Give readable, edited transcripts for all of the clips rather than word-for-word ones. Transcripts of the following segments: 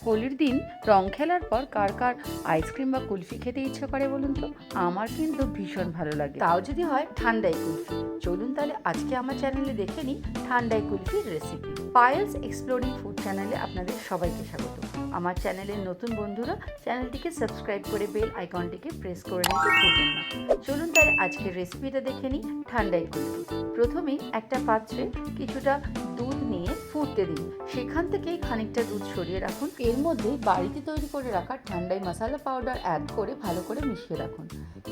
হোলির দিন রং খেলার পর কার কার আইসক্রিম বা কুলফি খেতে ইচ্ছে করে বলুন তো? আমার কিন্তু ভীষণ ভালো লাগে, তাও যদি হয় ঠান্ডাই কুলফি। চলুন তাহলে আজকে আমার চ্যানেলে দেখে নিই ঠান্ডাই কুলফির রেসিপি। পায়েলস এক্সপ্লোরিং ফুড চ্যানেলে আপনাদের সবাইকে স্বাগত। আমার চ্যানেলের নতুন বন্ধুরা চ্যানেলটিকে সাবস্ক্রাইব করে বেল আইকনটিকে প্রেস করে নিতে ভুলবেন না। চলুন তাহলে আজকের রেসিপিটা দেখে নিই ঠান্ডাই কুলফি। প্রথমেই একটা পাত্রে কিছুটা দুধ নিয়ে ফুটতে দিন। সেখান থেকেই খানিকটা দুধ সরিয়ে রাখুন। এর মধ্যে বাড়িতে তৈরি করে রাখা ঠান্ডাই মশলা পাউডার অ্যাড করে ভালো করে মিশিয়ে রাখুন।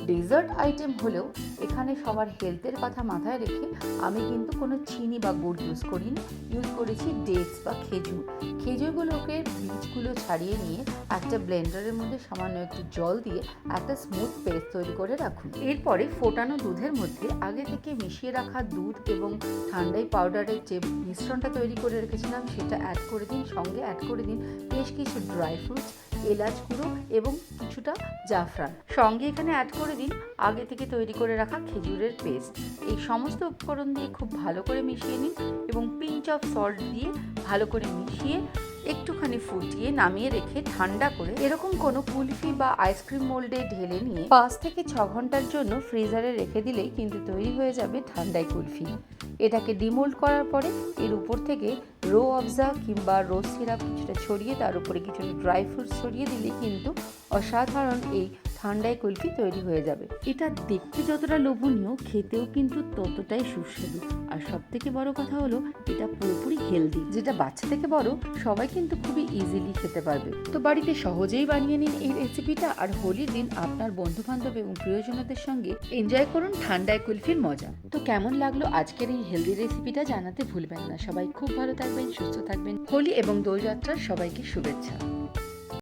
ডেজার্ট আইটেম হলেও এখানে সবার হেলথের কথা মাথায় রেখে আমি কিন্তু কোনো চিনি বা গুড় ইউজ করিনি, ইউজ করেছি ডেটস বা খেজুর। খেজুরগুলোকে বীজগুলো ছাড়িয়ে নিয়ে একটা ব্লেন্ডারের মধ্যে সামান্য একটু জল দিয়ে একটা স্মুথ পেস্ট তৈরি করে রাখুন। এরপরে ফোটানো দুধের মধ্যে আগে থেকে মিশিয়ে রাখা দুধ এবং ঠান্ডাই পাউডারের যে মিশ্রণটা তৈরি করে রেখেছিলাম সেটা অ্যাড করে দিন। সঙ্গে অ্যাড করে দিন বেশ কিছু ড্রাই ফ্রুটস, এলাচ গুঁড়ো এবং কিছুটা জাফরান। সঙ্গে এখানে অ্যাড করে দিন আগে থেকে তৈরি করে রাখা খেজুরের পেস্ট। এই সমস্ত উপকরণ দিয়ে খুব ভালো করে মিশিয়ে নিন এবং পিঞ্চ অফ সল্ট দিয়ে ভালো করে মিশিয়ে একটুখানি ফুটিয়ে নামিয়ে রেখে ঠান্ডা করে এরকম কোনো কুলফি বা আইসক্রিম মোল্ডে ঢেলে নিয়ে 5 থেকে 6 ঘন্টার জন্য ফ্রিজারে রেখে দিলেই কিন্তু তৈরি হয়ে যাবে ঠান্ডাই কুলফি। এটাকে ডিমোল্ড করার পরে এর উপর থেকে রো অবজা কিংবা রোজ সিরাপ কিছুটা ছড়িয়ে তার উপরে কিছুটা ড্রাই ফ্রুটস ছড়িয়ে দিলে কিন্তু অসাধারণ এই ঠান্ডাই কুলফি তৈরি হয়ে যাবে। এটা দেখতে যতটা লোভনীয়, খেতেও কিন্তু ততটাই সুস্বাদু। আর সব থেকে বড় কথা হলো এটা পুরোপুরি হেলদি, যেটা বাচ্চা থেকে বড় সবাই কিন্তু খুবই ইজিলি খেতে পারবে। তো বাড়িতে সহজেই বানিয়ে নিন এই রেসিপিটা, আর হোলির দিন আপনার বন্ধু বান্ধব এবং প্রিয়জনদের সঙ্গে এনজয় করুন ঠান্ডাই কুলফির মজা। তো কেমন লাগলো আজকের এই হেলদি রেসিপিটা জানাতে ভুলবেন না। সবাই খুব ভালো থাকবেন, সুস্থ থাকবেন। হোলি এবং দোলযাত্রার সবাইকে শুভেচ্ছা।